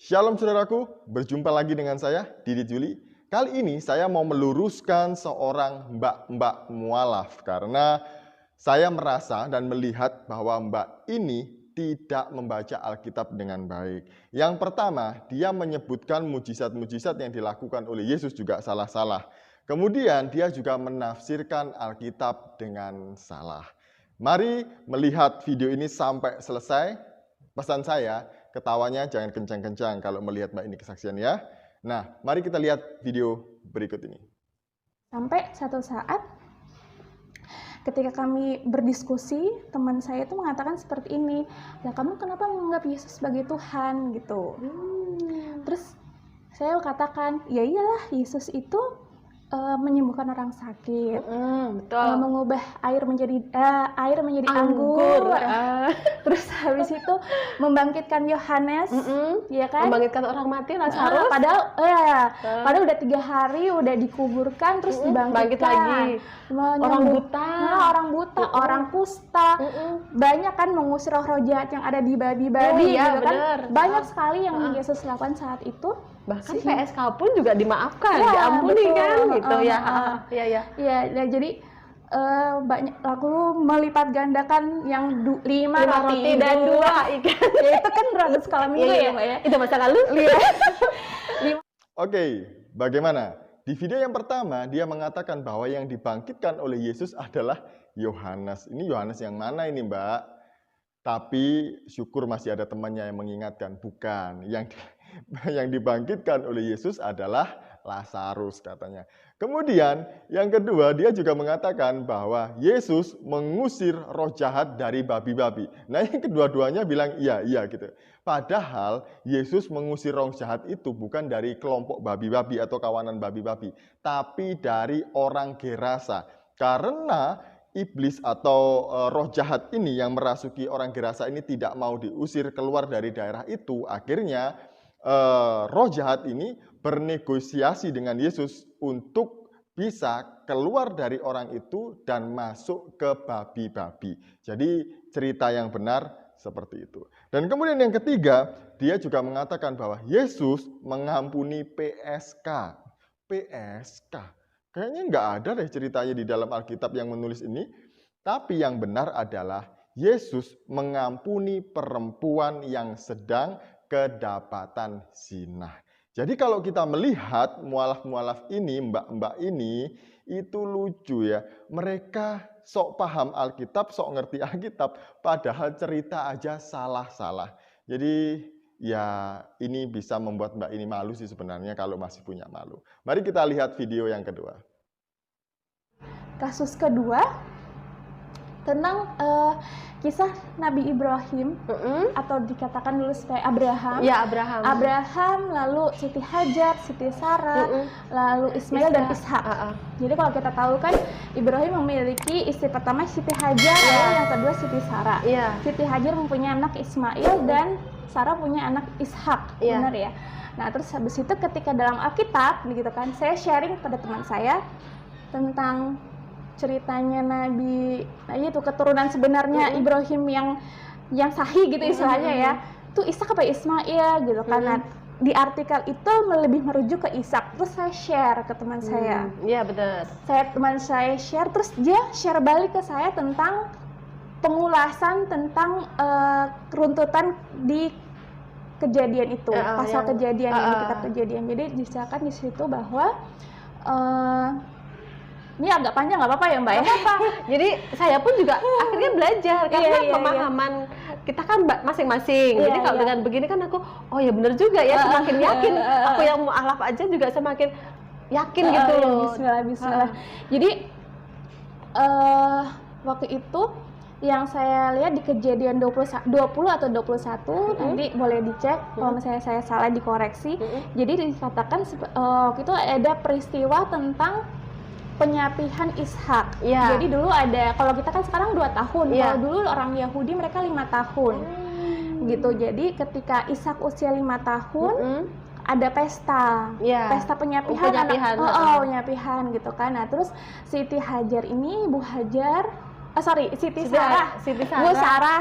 Shalom saudaraku, berjumpa lagi dengan saya, Didi Juli. Kali ini saya mau meluruskan seorang mbak-mbak mualaf karena saya merasa dan melihat bahwa mbak ini tidak membaca Alkitab dengan baik. Yang pertama, dia menyebutkan mujizat-mujizat yang dilakukan oleh Yesus juga salah-salah. Kemudian dia juga menafsirkan Alkitab dengan salah. Mari melihat video ini sampai selesai. Pesan saya, ketawanya jangan kencang-kencang kalau melihat mbak ini kesaksian ya. Nah, mari kita lihat video berikut ini. Sampai satu saat ketika kami berdiskusi, teman saya itu mengatakan seperti ini, "Ya kamu kenapa menganggap Yesus sebagai Tuhan?" gitu. Terus saya katakan, "Ya iyalah, Yesus itu menyembuhkan orang sakit, mengubah air menjadi anggur. Terus habis itu membangkitkan Yohanes, ya kan? Membangkitkan orang mati, Lazarus. Padahal udah 3 hari udah dikuburkan, terus dibangkitkan. Bangkit lagi. Orang buta, orang kusta, banyak kan mengusir roh jahat yang ada di babi-babi, gitu kan? Banyak sekali yang Yesus lakukan saat itu. Bahkan PSK pun juga dimaafkan, diampuni betul, kan gitu ya. Iya, jadi banyak lalu melipat gandakan yang 5 roti dan 2 ikan. Ya itu kan 100 skala minggu ya, Mbak ya. Itu masa lalu. Oke, bagaimana? Di video yang pertama dia mengatakan bahwa yang dibangkitkan oleh Yesus adalah Yohanes. Ini Yohanes yang mana ini, Mbak? Tapi syukur masih ada temannya yang mengingatkan, bukan. Yang dibangkitkan oleh Yesus adalah Lazarus katanya. Kemudian yang kedua dia juga mengatakan bahwa Yesus mengusir roh jahat dari babi-babi. Nah yang kedua-duanya bilang iya gitu. Padahal Yesus mengusir roh jahat itu bukan dari kelompok babi-babi atau kawanan babi-babi, tapi dari orang Gerasa. Karena iblis atau roh jahat ini yang merasuki orang Gerasa ini tidak mau diusir keluar dari daerah itu, akhirnya roh jahat ini bernegosiasi dengan Yesus untuk bisa keluar dari orang itu dan masuk ke babi-babi. Jadi cerita yang benar seperti itu. Dan kemudian yang ketiga, dia juga mengatakan bahwa Yesus mengampuni PSK. PSK. Kayaknya nggak ada deh ceritanya di dalam Alkitab yang menulis ini. Tapi yang benar adalah Yesus mengampuni perempuan yang sedang kedapatan zina. Jadi kalau kita melihat mualaf-mualaf ini, mbak-mbak ini, itu lucu ya. Mereka sok paham Alkitab, sok ngerti Alkitab, padahal cerita aja salah-salah. Jadi ya ini bisa membuat mbak ini malu sih sebenarnya kalau masih punya malu. Mari kita lihat video yang kedua. Kasus kedua tentang kisah Nabi Ibrahim atau dikatakan dulu sebagai Abraham. Ya, Abraham, lalu Siti Hajar, Siti Sarah, lalu Ismail dan Ishak. Jadi kalau kita tahu kan Ibrahim memiliki istri pertama Siti Hajar, lalu yang kedua Siti Sarah. Siti Hajar mempunyai anak Ismail dan Sarah punya anak Ishak, benar ya. Nah terus habis itu ketika dalam Alkitab, begitu kan, saya sharing pada teman saya tentang ceritanya Nabi, nah itu keturunan sebenarnya Ibrahim yang sahih gitu istilahnya ya, itu Ishak apa Ismail gitu kan. Nah, di artikel itu lebih merujuk ke Ishak, terus saya share ke teman saya. Iya benar. Teman saya share, terus dia share balik ke saya tentang pengulasan tentang keruntutan di kejadian itu, pasal kejadian ini, kitab kejadian. Jadi disilakan di situ bahwa ini agak panjang, nggak apa-apa ya Mbak ya? Jadi saya pun juga akhirnya belajar karena pemahaman kita kan masing-masing. Jadi kalau dengan begini kan aku, oh ya benar juga ya, semakin yakin. Aku yang mualaf aja juga semakin yakin gitu loh. Bismillah. Jadi waktu itu yang saya lihat di kejadian 20 atau 21, nanti boleh dicek kalau misalnya saya salah dikoreksi. Jadi dikatakan waktu itu ada peristiwa tentang penyapihan Ishak. Jadi dulu ada, kalau kita kan sekarang 2 tahun, kalau dulu orang Yahudi mereka 5 tahun. Gitu. Jadi ketika Ishak usia 5 tahun, ada pesta. Pesta penyapihan. Penyapihan gitu kan. Nah, terus Siti Hajar ini, Bu Hajar, Siti Sarah. Bu Sarah,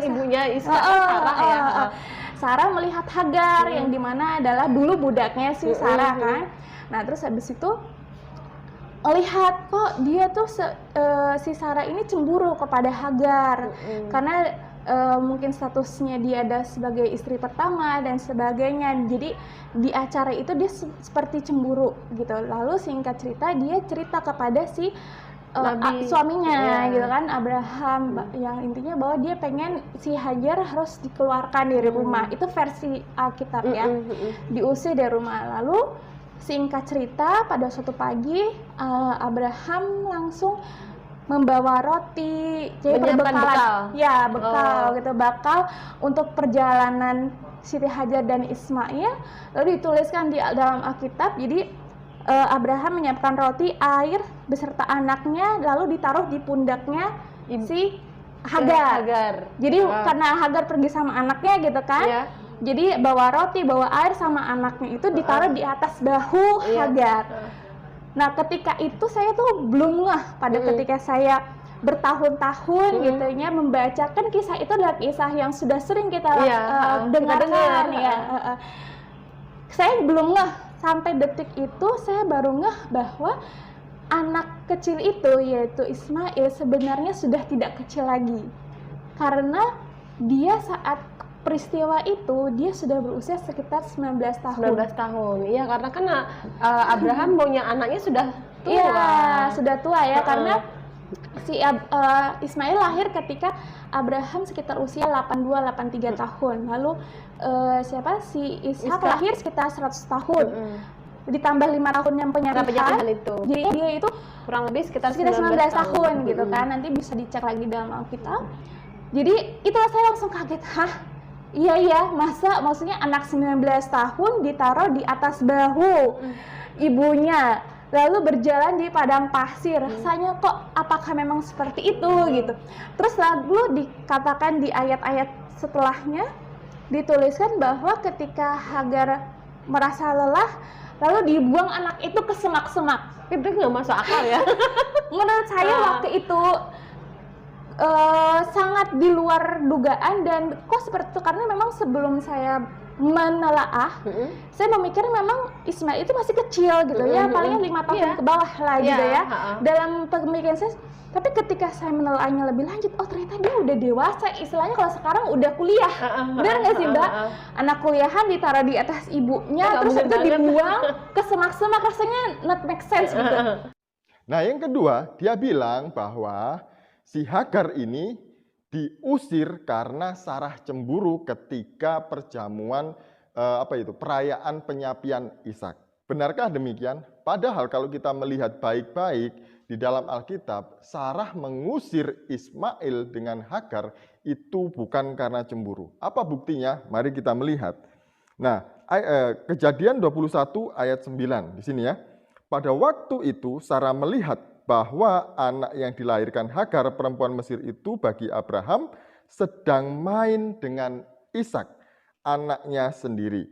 ibunya Ishak, Sarah ya. Sarah melihat Hagar yang dimana adalah dulu budaknya si Sarah kan. Nah terus habis itu lihat kok dia tuh si Sarah ini cemburu kepada Hagar karena mungkin statusnya dia ada sebagai istri pertama dan sebagainya. Jadi di acara itu dia seperti cemburu gitu. Lalu singkat cerita dia cerita kepada si suaminya gitu kan, Abraham, yang intinya bahwa dia pengen si Hajar harus dikeluarkan dari rumah. Itu versi Alkitab ya, diusir dari rumah. Lalu singkat cerita pada suatu pagi Abraham langsung membawa roti, jadi bekal gitu, bakal untuk perjalanan Siti Hajar dan Ismail. Lalu dituliskan di dalam Alkitab, jadi Abraham menyiapkan roti, air beserta anaknya, lalu ditaruh di pundaknya si Hagar. Jadi karena Hagar pergi sama anaknya gitu kan, jadi bawa roti, bawa air sama anaknya itu ditaruh di atas bahu Hagar. Nah ketika itu saya tuh belum ngeh pada ketika saya bertahun-tahun gitu ya membacakan kisah itu adalah kisah yang sudah sering kita dengarkan ya. Saya belum ngeh. Sampai detik itu saya baru ngeh bahwa anak kecil itu yaitu Ismail sebenarnya sudah tidak kecil lagi. Karena dia saat peristiwa itu dia sudah berusia sekitar 19 tahun. 19 tahun. Iya, karena kan Abraham maunya anaknya sudah tua. Iya, sudah tua ya karena si Ismail lahir ketika Abraham sekitar usia 82-83 tahun. Lalu si Ishak lahir sekitar 100 tahun. Ditambah 5 tahun yang penyalihan itu. Jadi dia itu kurang lebih sekitar 19 tahun gitu kan. Nanti bisa dicek lagi dalam Alkitab. Jadi itulah saya langsung kaget. Hah? Iya, maksudnya anak 19 tahun ditaruh di atas bahu ibunya. Lalu berjalan di padang pasir, rasanya kok apakah memang seperti itu gitu. Terus lalu dikatakan di ayat-ayat setelahnya dituliskan bahwa ketika Hagar merasa lelah, lalu dibuang anak itu ke semak-semak. Itu nggak masuk akal ya. Menurut saya waktu itu sangat di luar dugaan dan kok seperti itu karena memang sebelum saya menelaah, saya memikir memang Ismail itu masih kecil gitu ya, palingnya 5 tahun ke bawah lah gitu ya. Dalam pemikiran saya, tapi ketika saya menelaahnya lebih lanjut, oh ternyata dia udah dewasa, istilahnya kalau sekarang udah kuliah. Benar nggak sih Mbak? Anak kuliahan ditaruh di atas ibunya, terus itu dibuang ke semak-semak, rasanya not make sense gitu. Nah yang kedua, dia bilang bahwa si Hagar ini diusir karena Sarah cemburu ketika perjamuan perayaan penyapian Ishak. Benarkah demikian? Padahal kalau kita melihat baik-baik di dalam Alkitab, Sarah mengusir Ismail dengan Hagar itu bukan karena cemburu. Apa buktinya? Mari kita melihat. Nah, Kejadian 21 ayat 9 di sini ya. Pada waktu itu Sarah melihat bahwa anak yang dilahirkan Hagar perempuan Mesir itu bagi Abraham sedang main dengan Ishak, anaknya sendiri.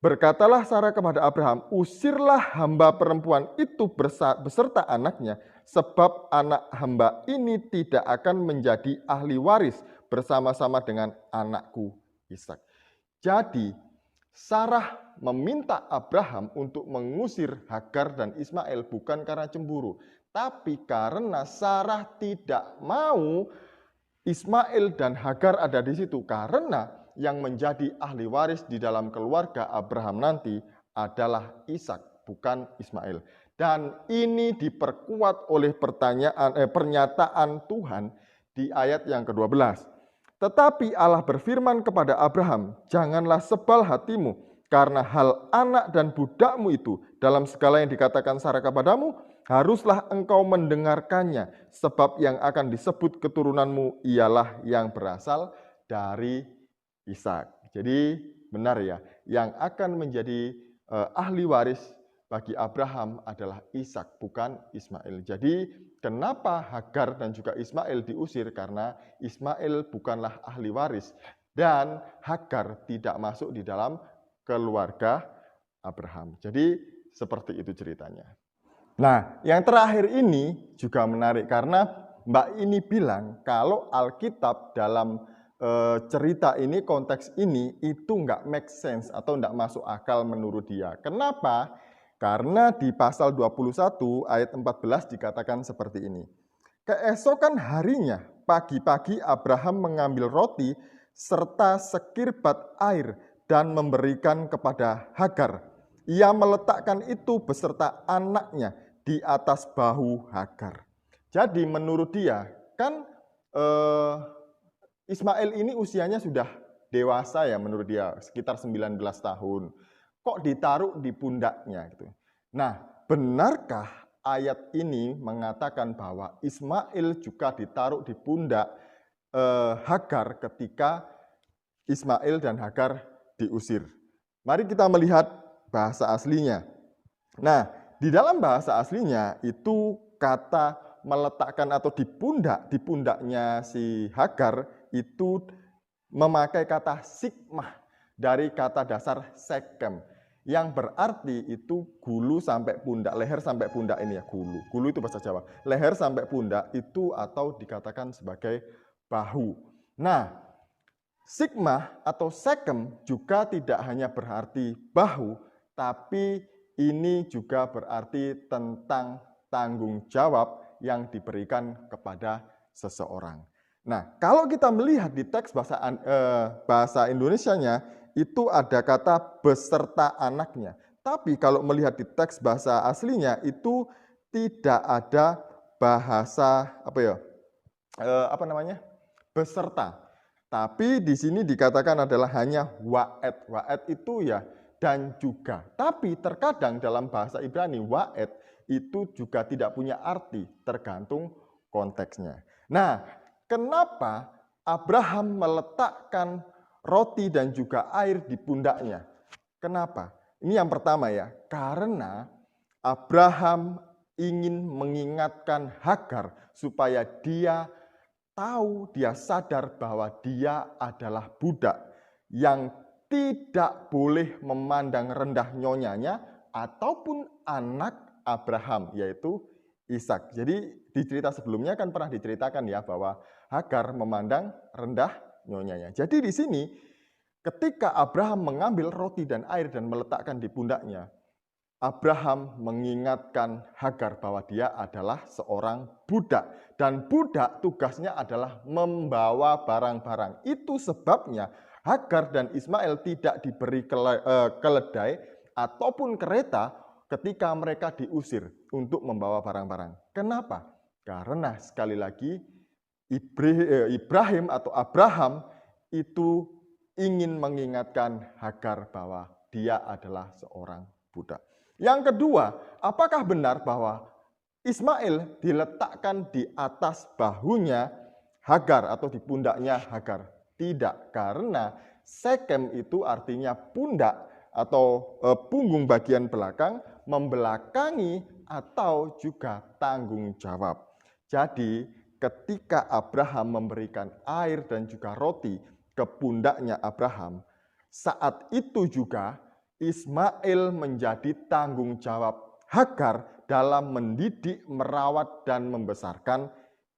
Berkatalah Sarah kepada Abraham, usirlah hamba perempuan itu beserta anaknya, sebab anak hamba ini tidak akan menjadi ahli waris bersama-sama dengan anakku Ishak. Jadi Sarah meminta Abraham untuk mengusir Hagar dan Ismail bukan karena cemburu, tapi karena Sarah tidak mau Ismail dan Hagar ada di situ, karena yang menjadi ahli waris di dalam keluarga Abraham nanti adalah Ishak, bukan Ismail. Dan ini diperkuat oleh pernyataan Tuhan di ayat yang ke-12. Tetapi Allah berfirman kepada Abraham, janganlah sebal hatimu karena hal anak dan budakmu itu dalam segala yang dikatakan Sarah kepadamu, haruslah engkau mendengarkannya, sebab yang akan disebut keturunanmu ialah yang berasal dari Ishak. Jadi benar ya, yang akan menjadi ahli waris bagi Abraham adalah Ishak, bukan Ismail. Jadi kenapa Hagar dan juga Ismail diusir? Karena Ismail bukanlah ahli waris dan Hagar tidak masuk di dalam keluarga Abraham. Jadi seperti itu ceritanya. Nah, yang terakhir ini juga menarik karena Mbak ini bilang kalau Alkitab dalam cerita ini, konteks ini itu nggak make sense atau nggak masuk akal menurut dia. Kenapa? Karena di pasal 21 ayat 14 dikatakan seperti ini. Keesokan harinya, pagi-pagi Abraham mengambil roti serta sekirbat air dan memberikan kepada Hagar. Ia meletakkan itu beserta anaknya di atas bahu Hagar. Jadi menurut dia, kan Ismail ini usianya sudah dewasa ya menurut dia, sekitar 19 tahun. Kok ditaruh di pundaknya gitu. Nah, benarkah ayat ini mengatakan bahwa Ismail juga ditaruh di pundak Hagar ketika Ismail dan Hagar diusir? Mari kita melihat bahasa aslinya. Nah, di dalam bahasa aslinya itu kata meletakkan atau di pundaknya si Hagar itu memakai kata sikmah dari kata dasar sekem yang berarti itu gulu sampai pundak, leher sampai pundak ini ya, gulu itu bahasa Jawa, leher sampai pundak itu atau dikatakan sebagai bahu. Nah, sikmah atau sekem juga tidak hanya berarti bahu, tapi ini juga berarti tentang tanggung jawab yang diberikan kepada seseorang. Nah, kalau kita melihat di teks bahasa Indonesianya, itu ada kata beserta anaknya. Tapi kalau melihat di teks bahasa aslinya, itu tidak ada bahasa beserta. Tapi di sini dikatakan adalah hanya wa'ed. Wa'ed itu ya dan juga. Tapi terkadang dalam bahasa Ibrani, wa'ed itu juga tidak punya arti, tergantung konteksnya. Nah, kenapa Abraham meletakkan roti dan juga air di pundaknya? Kenapa? Ini yang pertama ya, karena Abraham ingin mengingatkan Hagar supaya dia tahu, dia sadar bahwa dia adalah budak yang tidak boleh memandang rendah nyonyanya ataupun anak Abraham, yaitu Ishak. Jadi di cerita sebelumnya kan pernah diceritakan ya bahwa Hagar memandang rendah nyonyanya. Jadi di sini ketika Abraham mengambil roti dan air dan meletakkan di pundaknya, Abraham mengingatkan Hagar bahwa dia adalah seorang budak. Dan budak tugasnya adalah membawa barang-barang. Itu sebabnya Hagar dan Ismail tidak diberi keledai ataupun kereta ketika mereka diusir untuk membawa barang-barang. Kenapa? Karena sekali lagi Ibrahim atau Abraham itu ingin mengingatkan Hagar bahwa dia adalah seorang budak. Yang kedua, apakah benar bahwa Ismail diletakkan di atas bahunya Hagar atau di pundaknya Hagar? Tidak, karena Sekem itu artinya pundak atau punggung bagian belakang, membelakangi atau juga tanggung jawab. Jadi ketika Abraham memberikan air dan juga roti ke pundaknya Abraham, saat itu juga Ismail menjadi tanggung jawab Hagar dalam mendidik, merawat, dan membesarkan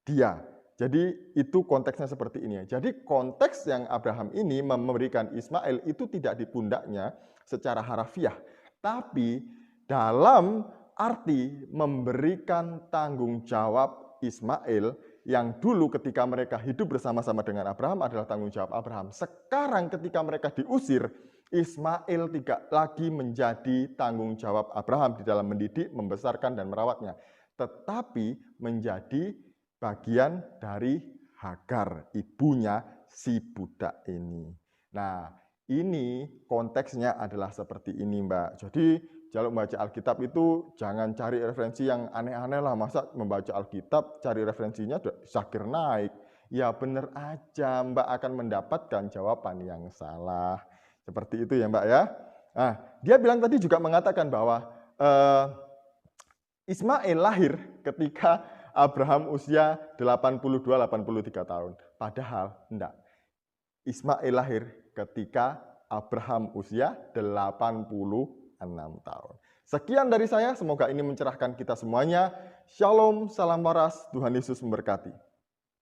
dia. Jadi itu konteksnya seperti ini ya. Jadi konteks yang Abraham ini memberikan Ismail itu tidak di pundaknya secara harafiah, tapi dalam arti memberikan tanggung jawab Ismail yang dulu ketika mereka hidup bersama-sama dengan Abraham adalah tanggung jawab Abraham. Sekarang ketika mereka diusir, Ismail tidak lagi menjadi tanggung jawab Abraham di dalam mendidik, membesarkan, dan merawatnya, tetapi menjadi bagian dari Hagar, ibunya si budak ini. Nah, ini konteksnya adalah seperti ini, Mbak. Jadi, kalau membaca Alkitab itu jangan cari referensi yang aneh-aneh lah. Masa membaca Alkitab cari referensinya Zakir naik. Ya benar aja, Mbak akan mendapatkan jawaban yang salah. Seperti itu ya Mbak ya. Nah, dia bilang tadi juga mengatakan bahwa Ismail lahir ketika Abraham usia 82-83 tahun. Padahal enggak. Ismail lahir ketika Abraham usia 86 tahun. Sekian dari saya, semoga ini mencerahkan kita semuanya. Shalom, salam waras, Tuhan Yesus memberkati.